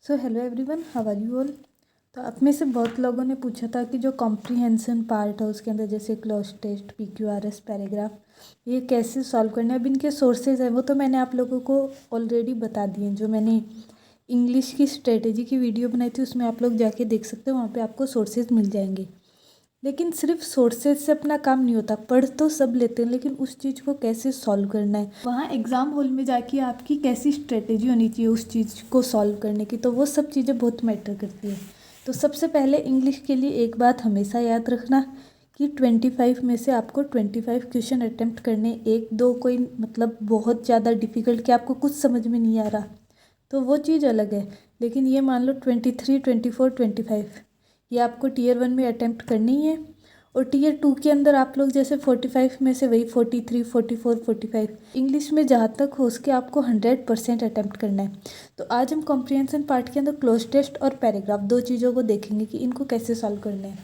So hello everyone, how are you all. तो आप में से बहुत लोगों ने पूछा था कि जो कॉम्प्रीहेंशन पार्ट है उसके अंदर जैसे क्लॉज टेस्ट, PQRS, पैराग्राफ, ये कैसे सॉल्व करना है। अब इनके सोर्सेज हैं वो तो मैंने आप लोगों को ऑलरेडी बता दिए। जो मैंने इंग्लिश की स्ट्रेटेजी की वीडियो बनाई थी उसमें आप लोग जाके देख सकते हो, वहाँ पे आपको सोर्सेज मिल जाएंगे। लेकिन सिर्फ सोर्सेज से अपना काम नहीं होता। पढ़ तो सब लेते हैं लेकिन उस चीज़ को कैसे सॉल्व करना है, वहाँ एग्ज़ाम हॉल में जाके आपकी कैसी स्ट्रेटेजी होनी चाहिए उस चीज़ को सॉल्व करने की, तो वो सब चीज़ें बहुत मैटर करती है। तो सबसे पहले इंग्लिश के लिए एक बात हमेशा याद रखना कि 25 में से आपको 25 क्वेश्चन अटैम्प्ट करने। एक दो कोई मतलब बहुत ज़्यादा डिफ़िकल्ट कि आपको कुछ समझ में नहीं आ रहा तो वो चीज़ अलग है। लेकिन ये मान लो 23, 24, 25 ये आपको टीयर 1 में अटैम्प्ट करनी ही है। और टीयर 2 के अंदर आप लोग जैसे 45 में से वही 43, 44, 45 इंग्लिश में जहाँ तक हो उसके आपको 100% अटैम्प्ट करना है। तो आज हम कॉम्प्रिहेंशन पार्ट के अंदर क्लोज टेस्ट और पैराग्राफ दो चीज़ों को देखेंगे कि इनको कैसे सॉल्व करना है।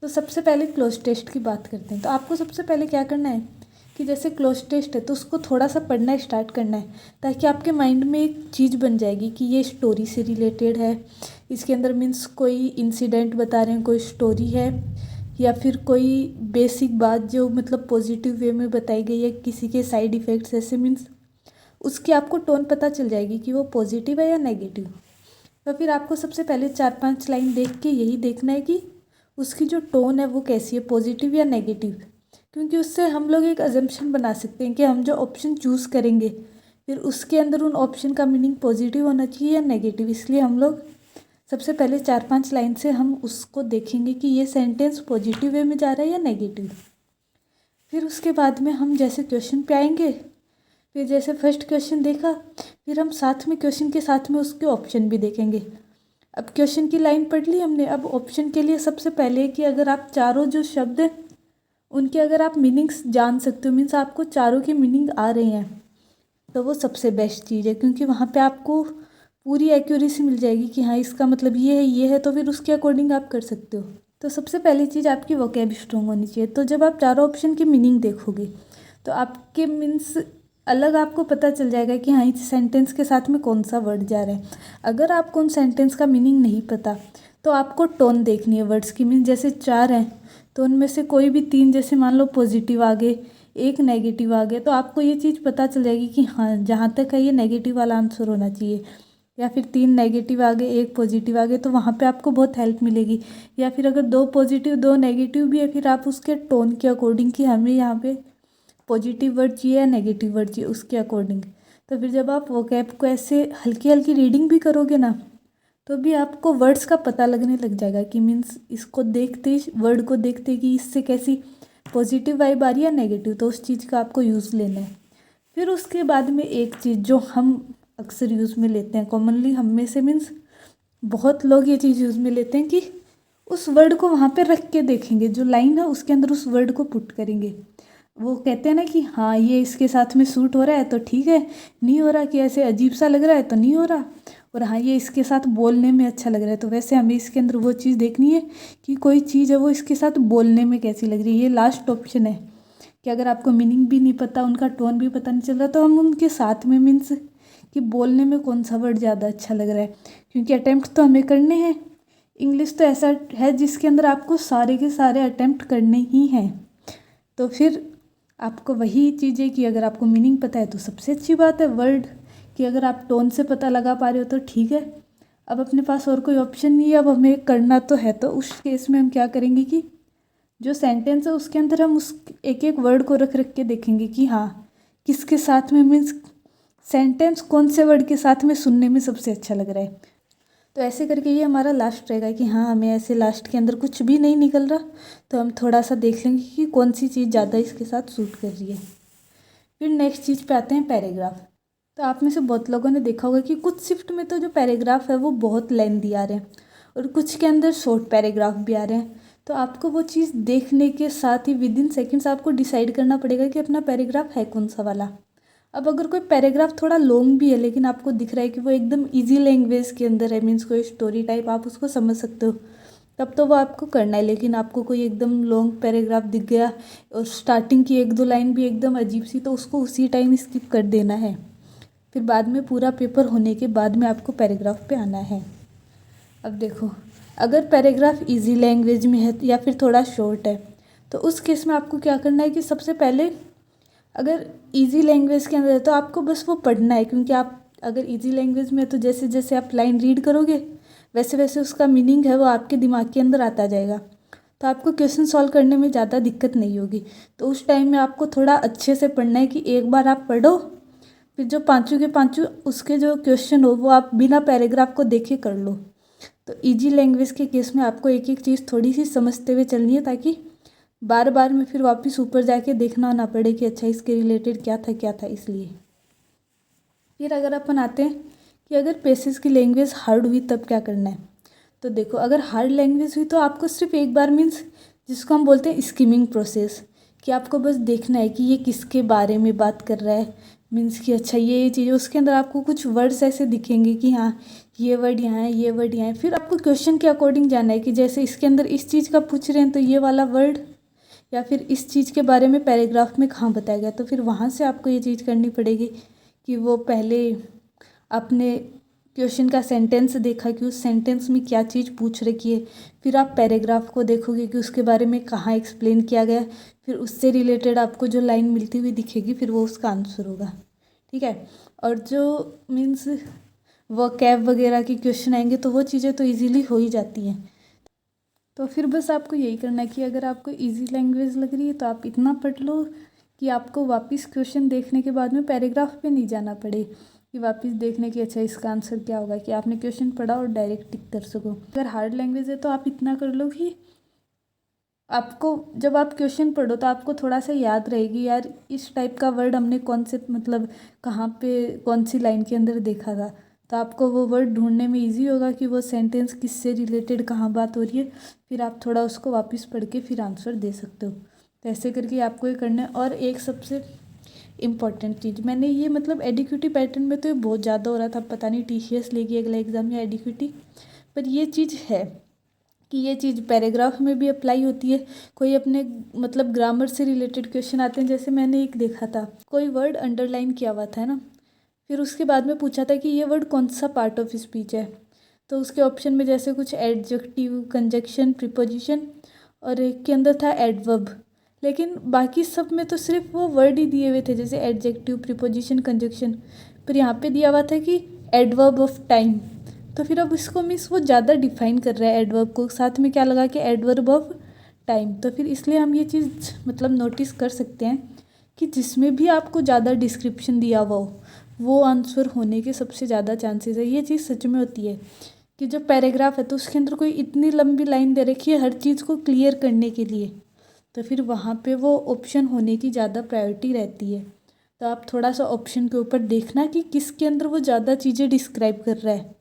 तो सबसे पहले क्लोज टेस्ट की बात करते हैं। तो आपको सबसे पहले क्या करना है कि जैसे क्लोज टेस्ट है तो उसको थोड़ा सा पढ़ना स्टार्ट करना है, ताकि आपके माइंड में एक चीज़ बन जाएगी कि ये स्टोरी से रिलेटेड है। इसके अंदर मीन्स कोई इंसिडेंट बता रहे हैं, कोई स्टोरी है, या फिर कोई बेसिक बात जो मतलब पॉजिटिव वे में बताई गई है, किसी के साइड इफ़ेक्ट्स ऐसे मीन्स उसकी आपको टोन पता चल जाएगी कि वो पॉजिटिव है या नेगेटिव। तो फिर आपको सबसे पहले 4-5 लाइन देख के यही देखना है कि उसकी जो टोन है वो कैसी है, पॉजिटिव या नेगेटिव। क्योंकि उससे हम लोग एक अजम्पशन बना सकते हैं कि हम जो ऑप्शन चूज़ करेंगे फिर उसके अंदर उन ऑप्शन का मीनिंग पॉजिटिव होना चाहिए या नेगेटिव। इसलिए हम लोग सबसे पहले 4-5 लाइन से हम उसको देखेंगे कि ये सेंटेंस पॉजिटिव वे में जा रहा है या नेगेटिव। फिर उसके बाद में हम जैसे क्वेश्चन पे आएंगे, फिर जैसे फर्स्ट क्वेश्चन देखा फिर हम साथ में क्वेश्चन के साथ में उसके ऑप्शन भी देखेंगे। अब क्वेश्चन की लाइन पढ़ ली हमने, अब ऑप्शन के लिए सबसे पहले कि अगर आप चारों जो शब्द हैं उनके अगर आप मीनिंग्स जान सकते हो, मीन्स आपको चारों की मीनिंग आ रही हैं, तो वो सबसे बेस्ट चीज़ है। क्योंकि वहाँ पे आपको पूरी एक्यूरेसी मिल जाएगी कि हाँ इसका मतलब ये है, तो फिर उसके अकॉर्डिंग आप कर सकते हो। तो सबसे पहली चीज़ आपकी वोकैब स्ट्रॉन्ग होनी चाहिए। तो जब आप चारों ऑप्शन की मीनिंग देखोगे तो आपके मीन्स अलग आपको पता चल जाएगा कि हाँ इस सेंटेंस के साथ में कौन सा वर्ड जा रहा है। अगर आपको उन सेंटेंस का मीनिंग नहीं पता तो आपको टोन देखनी है वर्ड्स की। मीन्स जैसे 4 हैं तो उनमें से कोई भी 3 जैसे मान लो पॉजिटिव आ गए, एक नेगेटिव आ गया, तो आपको ये चीज़ पता चल जाएगी कि हाँ जहाँ तक है ये नेगेटिव वाला आंसर होना चाहिए। या फिर 3 नेगेटिव आ गए, एक पॉजिटिव आ गए, तो वहाँ पे आपको बहुत हेल्प मिलेगी। या फिर अगर 2 पॉजिटिव 2 नेगेटिव भी है, फिर आप उसके टोन के अकॉर्डिंग कि हमें यहाँ पे पॉजिटिव वर्ड चाहिए या नेगेटिव वर्ड चाहिए उसके अकॉर्डिंग। तो फिर जब आप वोकैब को ऐसे हल्की हल्की रीडिंग भी करोगे ना तो भी आपको वर्ड्स का पता लगने लग जाएगा कि मीन्स इसको देखते ही वर्ड को देखते कि इससे कैसी पॉजिटिव वाइब आ रही है नेगेटिव, तो उस चीज़ का आपको यूज़ लेना है। फिर उसके बाद में एक चीज़ जो हम अक्सर यूज़ में लेते हैं कॉमनली, हम में से मीन्स बहुत लोग ये चीज़ यूज़ में लेते हैं कि उस वर्ड को वहाँ पे रख के देखेंगे, जो लाइन है उसके अंदर उस वर्ड को पुट करेंगे। वो कहते हैं ना कि हाँ ये इसके साथ में सूट हो रहा है तो ठीक है, नहीं हो रहा कि ऐसे अजीब सा लग रहा है तो नहीं हो रहा, और हाँ ये इसके साथ बोलने में अच्छा लग रहा है। तो वैसे हमें इसके अंदर वो चीज़ देखनी है कि कोई चीज़ है वो इसके साथ बोलने में कैसी लग रही है। ये लास्ट ऑप्शन है कि अगर आपको मीनिंग भी नहीं पता, उनका टोन भी पता नहीं चल रहा, तो हम उनके साथ में मीन्स कि बोलने में कौन सा वर्ड ज़्यादा अच्छा लग रहा है। क्योंकि अटैम्प्ट तो हमें करने हैं। इंग्लिश तो ऐसा है जिसके अंदर आपको सारे के सारे अटैम्प्ट करने ही हैं। तो फिर आपको वही चीज़ें कि अगर आपको मीनिंग पता है तो सबसे अच्छी बात है, वर्ड कि अगर आप टोन से पता लगा पा रहे हो तो ठीक है। अब अपने पास और कोई ऑप्शन नहीं है, अब हमें करना तो है, तो उस केस में हम क्या करेंगे कि जो सेंटेंस है उसके अंदर हम उस एक एक वर्ड को रख रख के देखेंगे कि हाँ किसके साथ में मीन्स सेंटेंस कौन से वर्ड के साथ में सुनने में सबसे अच्छा लग रहा है। तो ऐसे करके ये हमारा लास्ट रहेगा कि हाँ हमें ऐसे लास्ट के अंदर कुछ भी नहीं निकल रहा तो हम थोड़ा सा देख लेंगे कि कौन सी चीज़ ज़्यादा इसके साथ सूट कर रही है। फिर नेक्स्ट चीज़ पे आते हैं पैराग्राफ। तो आप में से बहुत लोगों ने देखा होगा कि कुछ शिफ्ट में तो जो पैराग्राफ है वो बहुत लेंथी आ रहे हैं और कुछ के अंदर शॉर्ट पैराग्राफ भी आ रहे हैं। तो आपको वो चीज़ देखने के साथ ही विद इन सेकेंड्स आपको डिसाइड करना पड़ेगा कि अपना पैराग्राफ है कौन सा वाला। अब अगर कोई पैराग्राफ थोड़ा लॉन्ग भी है लेकिन आपको दिख रहा है कि वो एकदम इजी लैंग्वेज के अंदर है, मीन्स कोई स्टोरी टाइप आप उसको समझ सकते हो, तब तो वो आपको करना है। लेकिन आपको कोई एकदम लॉन्ग पैराग्राफ दिख गया और स्टार्टिंग की 1-2 लाइन भी एकदम अजीब सी, तो उसको उसी टाइम स्किप कर देना है। फिर बाद में पूरा पेपर होने के बाद में आपको पैराग्राफ पे आना है। अब देखो, अगर पैराग्राफ इजी लैंग्वेज में है या फिर थोड़ा शॉर्ट है, तो उस केस में आपको क्या करना है कि सबसे पहले अगर इजी लैंग्वेज के अंदर है तो आपको बस वो पढ़ना है, क्योंकि आप अगर इजी लैंग्वेज में है तो जैसे जैसे आप लाइन रीड करोगे वैसे वैसे उसका मीनिंग है वो आपके दिमाग के अंदर आता जाएगा, तो आपको क्वेश्चन सॉल्व करने में ज़्यादा दिक्कत नहीं होगी। तो उस टाइम में आपको थोड़ा अच्छे से पढ़ना है कि एक बार आप पढ़ो, फिर जो पाँचों के पाँचों उसके जो क्वेश्चन हो वो आप बिना पैराग्राफ को देखे कर लो। तो इजी लैंग्वेज के केस में आपको एक एक चीज़ थोड़ी सी समझते हुए चलनी है, ताकि बार बार में फिर वापस ऊपर जाके देखना ना पड़े कि अच्छा इसके रिलेटेड क्या था। इसलिए फिर अगर अपन आते हैं कि अगर पैसेज की लैंग्वेज हार्ड हुई तब क्या करना है, तो देखो अगर हार्ड लैंग्वेज हुई तो आपको सिर्फ एक बार मीन्स जिसको हम बोलते हैं स्किमिंग प्रोसेस, कि आपको बस देखना है कि ये किसके बारे में बात कर रहा है, मीन्स कि अच्छा ये चीज़, उसके अंदर आपको कुछ वर्ड्स ऐसे दिखेंगे कि हाँ ये वर्ड यहाँ है, ये वर्ड यहाँ है। फिर आपको क्वेश्चन के अकॉर्डिंग जाना है कि जैसे इसके अंदर इस चीज़ का पूछ रहे हैं तो ये वाला वर्ड या फिर इस चीज़ के बारे में पैराग्राफ में कहाँ बताया गया, तो फिर वहाँ से आपको ये चीज़ करनी पड़ेगी कि वो पहले आपने क्वेश्चन का सेंटेंस देखा कि उस सेंटेंस में क्या चीज़ पूछ रखी है, फिर आप पैराग्राफ को देखोगे कि उसके बारे में कहाँ एक्सप्लेन किया गया, फिर उससे रिलेटेड आपको जो लाइन मिलती हुई दिखेगी फिर वो उसका आंसर होगा। ठीक है, और जो मीन्स वोकैब वगैरह के क्वेश्चन आएंगे तो वो चीज़ें तो ईजीली हो ही जाती हैं। तो फिर बस आपको यही करना है कि अगर आपको इजी लैंग्वेज लग रही है तो आप इतना पढ़ लो कि आपको वापस क्वेश्चन देखने के बाद में पैराग्राफ पे नहीं जाना पड़े, कि वापस देखने की अच्छा इसका आंसर क्या होगा, कि आपने क्वेश्चन पढ़ा और डायरेक्ट टिक कर सको। अगर हार्ड लैंग्वेज है तो आप इतना कर लो कि आपको जब आप क्वेश्चन पढ़ो तो आपको थोड़ा सा याद रहेगी, यार इस टाइप का वर्ड हमने कौन से मतलब कहाँ पे कौन सी लाइन के अंदर देखा था, तो आपको वो वर्ड ढूंढने में इजी होगा कि वो सेंटेंस किससे रिलेटेड कहाँ बात हो रही है, फिर आप थोड़ा उसको वापस पढ़ के फिर आंसर दे सकते हो। तो ऐसे करके आपको ये करना है। और एक सबसे इम्पॉर्टेंट चीज़ मैंने ये मतलब एडिक्यूटी पैटर्न में तो ये बहुत ज़्यादा हो रहा था, पता नहीं TCS लेगी अगला एग्ज़ाम या एडिक्यूटी, पर ये चीज़ है कि ये चीज़ पैराग्राफ में भी अप्लाई होती है। कोई अपने मतलब ग्रामर से रिलेटेड क्वेश्चन आते हैं, जैसे मैंने एक देखा था कोई वर्ड अंडरलाइन किया हुआ था ना, फिर उसके बाद में पूछा था कि ये वर्ड कौन सा पार्ट ऑफ स्पीच है, तो उसके ऑप्शन में जैसे कुछ एडजेक्टिव, कंजक्शन, प्रीपोजिशन और एक के अंदर था एडवर्ब, लेकिन बाकी सब में तो सिर्फ वो वर्ड ही दिए हुए थे जैसे एडजेक्टिव, प्रीपोजिशन, कंजक्शन, पर यहाँ पे दिया हुआ था कि एडवर्ब ऑफ टाइम। तो फिर अब इसको मीन्स वो ज़्यादा डिफाइन कर रहा है एडवर्ब को, साथ में क्या लगा कि एडवर्ब ऑफ टाइम, तो फिर इसलिए हम ये चीज़ मतलब नोटिस कर सकते हैं कि जिसमें भी आपको ज़्यादा डिस्क्रिप्शन दिया हुआ हो वो आंसर होने के सबसे ज़्यादा चांसेस है। ये चीज़ सच में होती है कि जो पैराग्राफ है तो उसके अंदर कोई इतनी लंबी लाइन दे रखी है हर चीज़ को क्लियर करने के लिए, तो फिर वहाँ पे वो ऑप्शन होने की ज़्यादा प्रायोरिटी रहती है। तो आप थोड़ा सा ऑप्शन के ऊपर देखना कि किसके अंदर वो ज़्यादा चीज़ें डिस्क्राइब कर रहा है,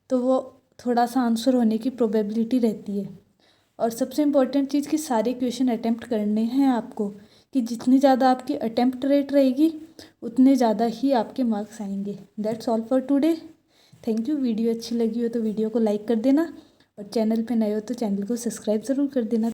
तो वो थोड़ा सा आंसर होने की प्रोबेबिलिटी रहती है। और सबसे इम्पॉर्टेंट चीज़ कि सारे क्वेश्चन अटेम्प्ट करने हैं आपको, कि जितनी ज़्यादा आपकी अटेम्प्ट रेट रहेगी उतने ज़्यादा ही आपके मार्क्स आएंगे। That's all for today. Thank you. Video अच्छी लगी हो तो वीडियो को लाइक कर देना, और चैनल पे नए हो तो चैनल को सब्सक्राइब ज़रूर कर देना।